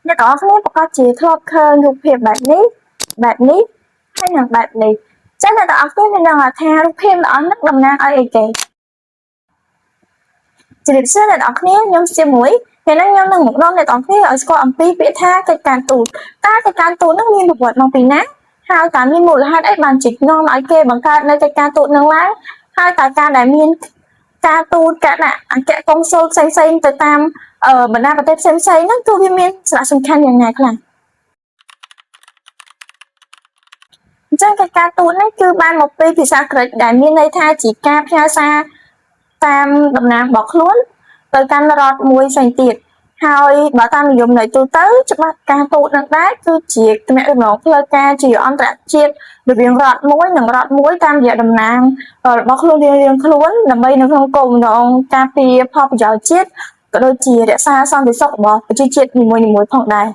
អ្នកទាំងអស់គ្នាប្រកាសជាធ្លាប់ឃើញរូបភាពបែបនេះហើយនឹងបែបនេះចឹងអ្នកទាំងអស់គ្នាមានដឹងថារូបភាពល្អនេះតំណាងឲ្យអីគេជម្រាបសួរអ្នកទាំងអស់គ្នាខ្ញុំជាមួយពេលនេះខ្ញុំនឹងមកនាំអ្នកទាំងអស់គ្នាឲ្យស្គាល់អំពីពាក្យថាកិច្ចការទូតតើកិច្ចការទូតនោះមានប្រវត្តិមកពីណាហើយតើមានមូលហេតុអីបានជានាំឲ្យគេបង្កើតនៅកិច្ចការទូតនឹងឡើងហើយតើការដែលមានការទូតការដាក់អគ្គកុងស៊ុលផ្សេងៗទៅតាមបណ្ដាប្រទេសផ្សេងៗហ្នឹងគឺវាមានសារៈសំខាន់យ៉ាងណាខ្លះអញ្ចឹងកិច្ចការទូតនេះគឺបានមកពីភាសាក្រិកដែលមានន័យថាជាការផ្ញើសារតាមតំណាងរបស់ខ្លួនទៅកាន់រដ្ឋមួយផ្សេងទៀតហើយបើតាមនិយមន័យទូទៅច្បាប់ការទូតនឹងដែរគឺជាទំនាក់ទំនងផ្លូវការជាអន្តរជាតិរវាងរដ្ឋមួយនិងរដ្ឋមួយតាមរយៈតំណាងរបស់ខ្លួនរៀងៗខ្លួនដើម្បីនៅក្នុងគោលបំណងការពារផលប្រយោជន៍ជាតិក៏ដូចជារក្សាសន្តិសុខរបស់ប្រជាជាតិនីមួយៗផងដែរ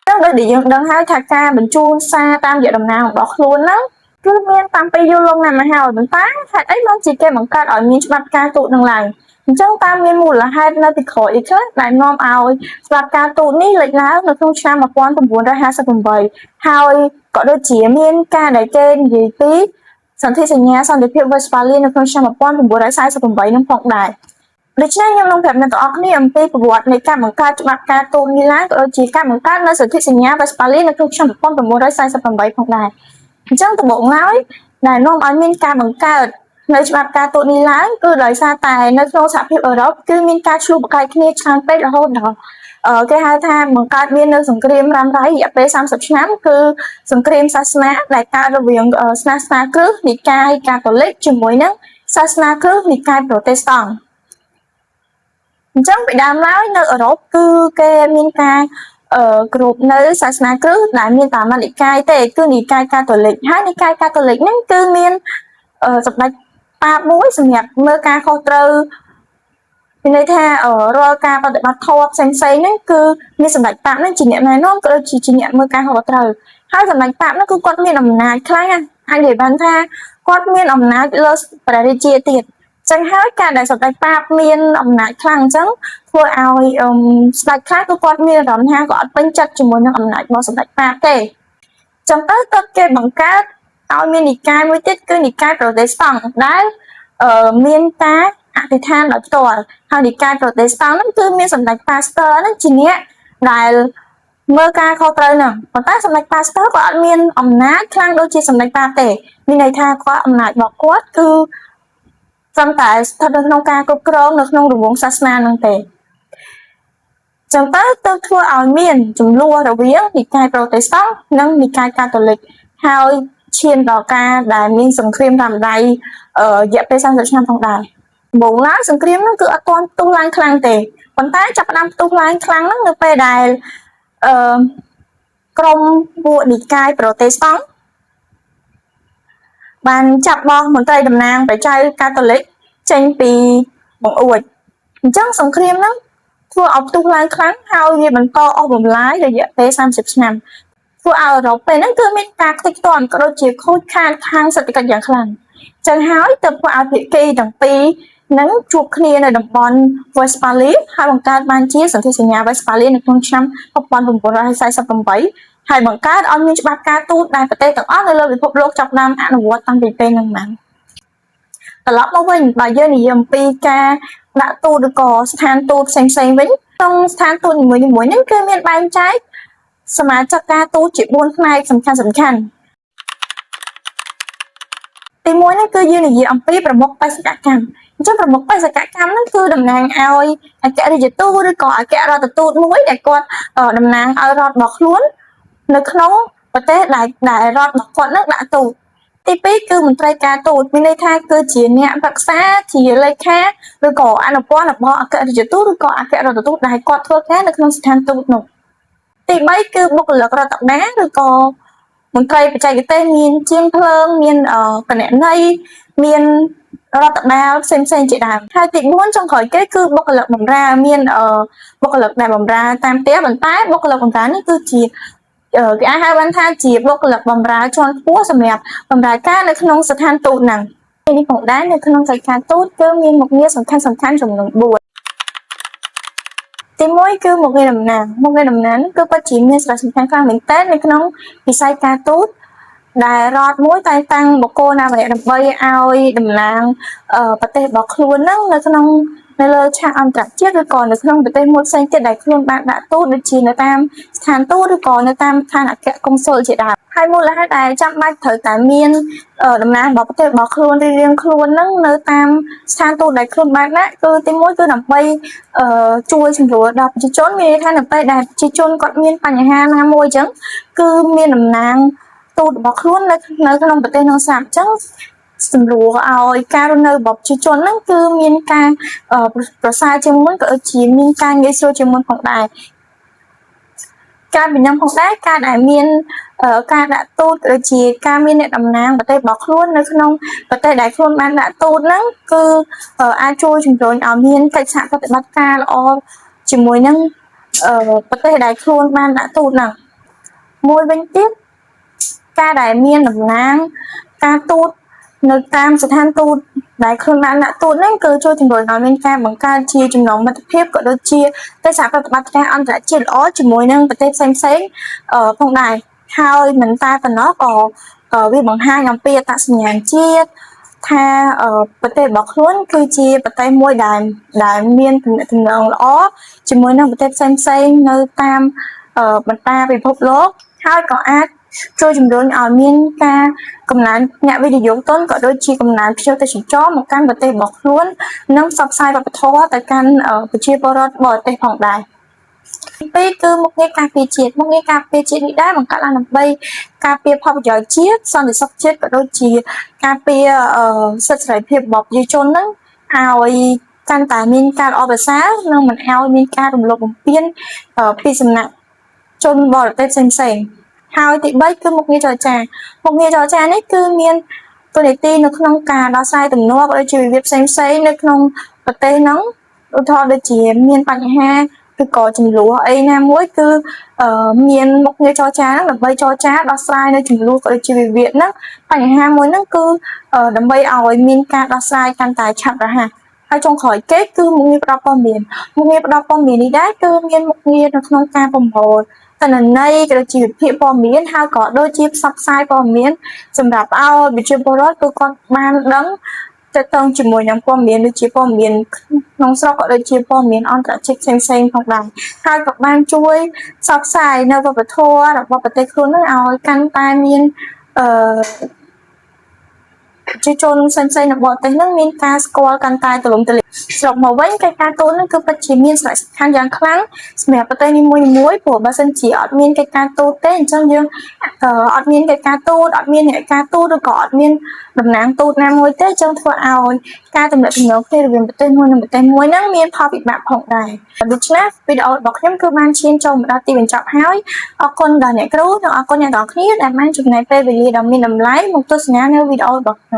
ដូចដែលយើងដឹងហើយថាការបញ្ជូនសារតាមរយៈតំណាងរបស់ខ្លួនហ្នឹងគឺមានតាំងពីយូរលង់ណាស់មកហើយប៉ុន្តែហេតុអីបានជាគេបង្កើតឲ្យមានច្បាប់ការទូតនឹងឡើងអញ្ចឹងតាមមានមូលហេតុនៅពីក្រោយអីខ្លះដែលនាំឲ្យច្បាប់ការទូតនេះលេចឡើងនៅក្នុងឆ្នាំ1958ហើយក៏ដូចជាមានការដែលគេនិយាយពីសន្ធិសញ្ញាសន្តិភាពវេស្ប៉ាលីនៅក្នុងឆ្នាំ1948នឹងផងដែរដូច្នេះខ្ញុំនឹងប្រាប់អ្នកទាំងអស់គ្នាអំពីប្រវត្តិនៃការបង្កើតច្បាប់ការទូតនេះឡើងក៏ដូចជាការបង្កើតនៅសន្ធិសញ្ញាវេស្ប៉ាលីនៅក្នុងឆ្នាំ1948ផងដែរអញ្ចឹងដំបូងឡើយដែលនាំឲ្យមានការបង្កើតនៅច្បាប់ការទូតនេះឡើងគឺដោយសារតែនៅក្នុងសហភាពអឺរ៉ុបគឺមានការឆ្លោះប្រកែកគ្នាច្រើនពេករហូតដល់គេហៅថាបង្កើតមាននៅសង្គ្រាមរ៉ាំរ៉ៃរយៈពេល30ឆ្នាំគឺសង្គ្រាមសាសនាដែលកើតរវាងសាសនាគ្រឹះនិកាយកាតូលិកជាមួយនឹងសាសនាគ្រឹះនិកាយប្រូតេស្តង់អញ្ចឹងពីដើមឡើយនៅអឺរ៉ុបគឺគេមានការគ្រប់នៅសាសនាគ្រឹះដែលមានតាមនិកាយទេគឺនិកាយកាតូលិកហើយនិកាយកាតូលិកហ្នឹងគឺមានសម្ដេចប៉ាបមួយសម្រាប់មើលការខុសត្រូវមានន័យថារាល់ការបដិបត្តិធម៌ផ្សេងៗហ្នឹងគឺមានសម្ដេចប៉ាបហ្នឹងជាអ្នកណែនាំក៏ដូចជាអ្នកមើលការខុសត្រូវហើយសម្ដេចប៉ាបហ្នឹងគឺគាត់មានអំណាចខ្លាំងណាស់អាចនិយាយបានថាគាត់មានអំណាចលើព្រះរាជាទៀតចឹងហើយការដែលសម្ដេចប៉ាបមានអំណាចខ្លាំងអញ្ចឹងធ្វើឲ្យស្ដេចខ្លះគឺគាត់មានអារម្មណ៍ថាគាត់អត់ពេញចិត្តជាមួយនឹងអំណាចរបស់សម្ដេចប៉ាបទេចឹងទៅគេបង្កើតឲ្យមាននិកាយមួយទៀតគឺនិកាយប្រូតេស្តង់ដែលមានការអធិដ្ឋានដោយផ្ទាល់ហើយនិកាយប្រូតេស្តង់ហ្នឹងគឺមានសម្ដេចប៉ាស្ទ័រហ្នឹងជាអ្នកដែលមើលការខុសត្រូវហ្នឹងប៉ុន្តែសម្ដេចប៉ាស្ទ័រក៏អត់មានអំណាចខ្លាំងដូចជាសម្ដេចប៉ាបទេមានន័យថាគាត់អំណាចរបស់គាត់គឺត្រឹមតែស្ថិតនៅក្នុងការគ្រប់គ្រងនៅក្នុងរង្វង់សាសនាហ្នឹងទេចឹងទៅធ្វើឲ្យមានចំនួនរវាងនិកាយប្រូតេស្តង់និងនិកាយកាតូលិកហើយឈានដល់ការដែលមានសង្គ្រាមរ៉ាំរ៉ៃរយៈពេល30ឆ្នាំផងដែរដំបូងឡើយសង្គ្រាមហ្នឹងគឺអត់ទាន់ផ្ទុះឡើងខ្លាំងទេប៉ុន្តែចាប់ផ្ដើមផ្ទុះឡើងខ្លាំងហ្នឹងនៅពេលដែលក្រុមពួកនិកាយប្រូតេស្តង់បានចាប់បោះមន្ត្រីតំណាងប្រជាកាតូលិកចេញពីបង្អួចអញ្ចឹងសង្គ្រាមហ្នឹងធ្វើឲ្យផ្ទុះឡើងខ្លាំងហើយវាបន្តអស់បំលាយរយៈពេល30ឆ្នាំធ្វើឲ្យអឺរ៉ុបពេលហ្នឹងគឺមានការខ្ទេចខ្ទាំក៏ដូចជាខូចខាតខាងសេដ្ឋកិច្ចយ៉ាងខ្លាំងចឹងហើយទៅធ្វើឲ្យភាគីទាំងពីរនឹងជួបគ្នានៅតំបន់ Westphalia ហើយបង្កើតបានជាសន្ធិសញ្ញា Westphalia នៅក្នុងឆ្នាំ1948ហើយបង្កើតឲ្យមានច្បាប់ការទូតដែលប្រទេសទាំងអស់នៅលើពិភពលោកចាប់ផ្ដើមអនុវត្តតាំងពីពេលហ្នឹងមកត្រឡប់មកវិញបើយើងនិយាយអំពីការដាក់ទូតឬក៏ស្ថានទូតផ្សេងៗវិញក្នុងស្ថានទូតនីមួយៗហ្នឹងគឺមានបែងចែកសមាជិកការទូតជា4ផ្នែកសំខាន់ទី1នេះគឺយើងនិយាយអំពីប្រមុខបេសកកម្មអញ្ចឹងប្រមុខបេសកកម្មហ្នឹងគឺតំណាងឲ្យអគ្គរដ្ឋទូតឬក៏អគ្គរដ្ឋទូតមួយដែលគាត់តំណាងឲ្យរដ្ឋរបស់ខ្លួននៅក្នុងប្រទេសដែលរដ្ឋរបស់គាត់នឹងដាក់ទូតទី2គឺមន្ត្រីការទូតមានន័យថាគឺជាអ្នកប្រឹក្សាជាលេខាឬក៏អនុព័ន្ធរបស់អគ្គរដ្ឋទូតឬក៏អគ្គរដ្ឋទូតដែលគាត់ធ្វើការនៅក្នុងស្ថានទូតនោះទី3គឺបុគ្គលិករដ្ឋបាលឬក៏មន្ត្រីបច្ចេកទេសមានជាងភ្លើងមានគណនេយ្យមានរដ្ឋបាលផ្សេងជាដើមហើយទី4ចុងក្រោយគេគឺបុគ្គលិកបម្រើមានបុគ្គលិកដែលបម្រើតាមផ្ទះប៉ុន្តែបុគ្គលិកបម្រើនេះគឺជាគេអាចហៅបានថាជាបុគ្គលិកបម្រើជាន់ខ្ពស់សម្រាប់បម្រើការនៅក្នុងស្ថានទូតហ្នឹងនេះផងដែរនៅក្នុងកិច្ចការទូតគឺមានមុខងារសំខាន់ចំនួន4 ទីមួយគឺមុខងារតំណាងគឺពិតជាមានសារៈសំខាន់ខ្លាំងមែនទែននៅក្នុងវិស័យការទូតដែលរដ្ឋមួយតែងតាំងបុគ្គលណាម្នាក់ដើម្បីឲ្យតំណាងប្រទេសរបស់ខ្លួនហ្នឹងនៅលើឆាកអន្តរជាតិឬក៏នៅក្នុងប្រទេសមួយផ្សេងទៀតដែលខ្លួនបានដាក់ទូតដូចជានៅតាមស្ថានទូតឬក៏នៅតាមឋានអគ្គកុងស៊ុលជាដើមហើយមូលហេតុដែលចាំបាច់ត្រូវតែមានតំណាងរបស់ប្រទេសរបស់ខ្លួនរៀងៗខ្លួនហ្នឹងនៅតាមស្ថានទូតដែលខ្លួនបានដាក់គឺទីមួយគឺដើម្បីជួយសម្រួលដល់ប្រជាជនមានន័យថានៅពេលដែលប្រជាជនគាត់មានបញ្ហាណាមួយអញ្ចឹងគឺមានតំណាងទូតរបស់ខ្លួននៅក្នុងប្រទេសនោះស្រាប់អញ្ចឹងសម្រួលឲ្យការរស់នៅរបស់ប្រជាជនហ្នឹងគឺមានការប្រសើរជាងមុនក៏ដូចជាមានការងាយស្រួលជាងមុនផងដែរការពីនឹងផងដែរការដែលមានការដាក់ទូតដូចជាការមានអ្នកតំណាងប្រទេសរបស់ខ្លួននៅក្នុងប្រទេសដែលខ្លួនបានដាក់ទូតហ្នឹងគឺអាចជួយជំរុញឲ្យមានកិច្ចសហប្រតិបត្តិការល្អជាមួយនឹងប្រទេសដែលខ្លួនបានដាក់ទូតហ្នឹងមួយវិញទៀតការដែលមានតំណាងការទូតនៅតាមស្ថានទូតដែលខ្លួនបានដាក់ទូតហ្នឹងគឺជួយជំរុញឲ្យមានការបង្កើតជាចំណងមិត្តភាពក៏ដូចជាកិច្ចសហប្រតិបត្តិការអន្តរជាតិល្អជាមួយនឹងប្រទេសផ្សេងៗផងដែរហើយមិនតែប៉ុណ្ណោះក៏វាបង្ហាញអំពីអត្តសញ្ញាណជាតិថាប្រទេសរបស់ខ្លួនគឺជាប្រទេសមួយដែលមានទំនាក់ទំនងល្អជាមួយនឹងប្រទេសផ្សេងៗនៅតាមបណ្ដាពិភពលោកហើយក៏អាចជួយជំរុញឲ្យមានការកំណើនអ្នកវិនិយោគទុនក៏ដូចជាកំណើនភ្ញៀវទេសចរមកកាន់ប្រទេសរបស់ខ្លួននិងផ្សព្វផ្សាយវប្បធម៌ទៅកាន់ប្រជាពលរដ្ឋបរទេសផងដែរពីរគឺមុខងារការពារជាតិនេះដែរបង្កើតឡើងដើម្បីការពារផលប្រយោជន៍ជាតិសន្តិសុខជាតិក៏ដូចជាការពារសិទ្ធិសេរីភាពរបស់ប្រជាជនហ្នឹងឲ្យកាន់តែមានការល្អប្រសើរនិងមិនឲ្យមានការរំលោភបំពានពីសំណាក់ជនបរទេសផ្សេងៗហើយទី3គឺមុខងារចរចានេះគឺមានទូនាទីនៅក្នុងការដោះស្រាយទំនាស់ដូចជាវិវាទផ្សេងៗនៅក្នុងប្រទេសហ្នឹងឧទាហរណ៍ដូចជាមានបញ្ហាឬក៏ចំនួនអីណាមួយគឺមានមុខងារចរចាហ្នឹងដើម្បីចរចាដោះស្រាយនៅចំនួនក៏ដូចជាវិវាទហ្នឹងបញ្ហាមួយហ្នឹងគឺដើម្បីឲ្យមានការដោះស្រាយកាន់តែឆាប់រហ័សហើយចុងក្រោយគេគឺមុខងារផ្ដល់ព័ត៌មាននេះដែរគឺមានមុខងារនៅក្នុងការប្រមូលទិន្នន័យក៏ដូចជាវិភាគព័ត៌មានហើយក៏ដូចជាផ្សព្វផ្សាយព័ត៌មានសម្រាប់ឲ្យប្រជាពលរដ្ឋគឺគាត់បានដឹងទៅជាមួយនឹងព័ត៌មានដូចជាព័ត៌មានក្នុងស្រុកក៏ដូចជាព័ត៌មានអន្តរជាតិផ្សេងៗផងដែរហើយក៏បានជួយផ្សព្វផ្សាយនៅវប្បធម៌របស់ប្រទេសខ្លួននឹងឲ្យកាន់តែមានប្រជាជនផ្សេងៗនៅបរទេសនឹងមានការស្គាល់កាន់តែទូលំទូលាយស្របមកវិញកិច្ចការទូតនឹងគឺពិតជាមានសារៈសំខាន់យ៉ាងខ្លាំងសម្រាប់ប្រទេសនីមួយៗព្រោះបើសិនជាអត់មានកិច្ចការទូតទេអញ្ចឹងយើងអត់មានកិច្ចការទូតអត់មានអ្នកការទូតឬក៏អត់មានតំណាងទូតណាមួយទេអញ្ចឹងធ្វើឲ្យការទំនាក់ទំនងគ្នារវាងប្រទេសមួយនិងប្រទេសមួយហ្នឹងមានផលវិបាកផងដែរដូច្នេះវីដេអូរបស់ខ្ញុំគឺបានឈានចូលមកដល់ទីបញ្ចប់ហើយអរគុណដល់អ្នកគ្រូនិងអរគុណអ្នកទាំងអស់គ្នាដែលបានចំណាយពេលវេលាដ៏មានតម្លៃមកទស្សនានៅវីដេអូរបស់ខ្ញុំ